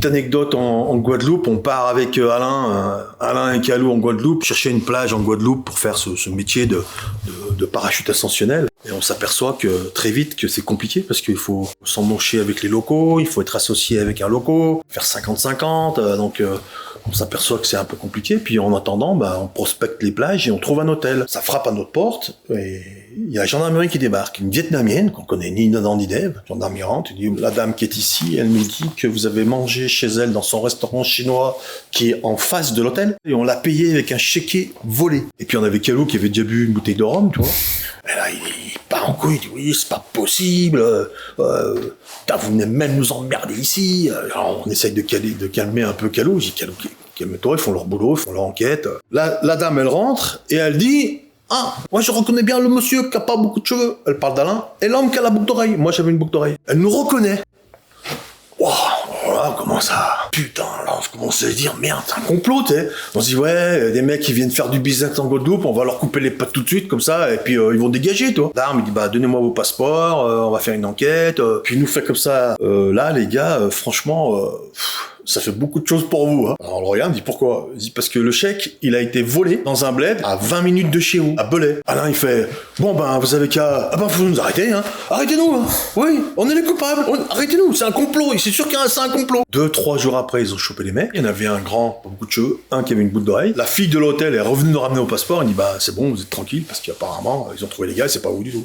anecdote en Guadeloupe. On part avec Alain et Calou en Guadeloupe, chercher une plage en Guadeloupe pour faire ce métier de parachute ascensionnel. Et on s'aperçoit que très vite que c'est compliqué parce qu'il faut s'embaucher avec les locaux, il faut être associé avec un loco, faire 50-50. Donc on s'aperçoit que c'est un peu compliqué. Puis en attendant, on prospecte les plages et on trouve un hôtel. Ça frappe à notre porte et il y a la gendarmerie qui débarque, une Vietnamienne qu'on connaît ni Nadan ni Dev. Gendarmerie rentre, il dit la dame qui est ici, elle nous dit que vous avez mangé chez elle dans son restaurant chinois qui est en face de l'hôtel et on l'a payé avec un chéquier volé. Et puis on avait Calou qui avait déjà bu une bouteille de rhum, tu vois. Et là il part en couille, il dit oui c'est pas possible, vous venez même nous emmerder ici. Alors on essaye de calmer un peu Calou. J'ai dit Calou, calme-toi, ils font leur boulot, ils font leur enquête. La dame elle rentre et elle dit ah, moi je reconnais bien le monsieur qui a pas beaucoup de cheveux. Elle parle d'Alain. Et l'homme qui a la boucle d'oreille. Moi j'avais une boucle d'oreille. Elle nous reconnaît. Waouh, voilà, comment ça. Putain, là je commence à dire merde, c'est un complot, tu sais. On se dit ouais, des mecs qui viennent faire du business en Guadeloupe, on va leur couper les pattes tout de suite comme ça, et puis ils vont dégager, toi. Là, il me dit donnez-moi vos passeports, on va faire une enquête. Puis il nous fait comme ça. Là, les gars, franchement. Ça fait beaucoup de choses pour vous. Hein. Alors on le regarde, il dit pourquoi? Il dit parce que le chèque, il a été volé dans un bled à 20 minutes de chez vous, à Belay. Alain, il fait vous avez qu'à... faut nous arrêter, hein. Arrêtez-nous, hein. Oui, on est les coupables. Arrêtez-nous, c'est un complot. C'est sûr qu'il y a c'est un complot. 2-3 jours après, ils ont chopé les mecs. Il y en avait un grand, pas beaucoup de cheveux, un qui avait une boucle d'oreille. La fille de l'hôtel est revenue nous ramener au passeport. Il dit c'est bon, vous êtes tranquille parce qu'apparemment, ils ont trouvé les gars, c'est pas vous du tout.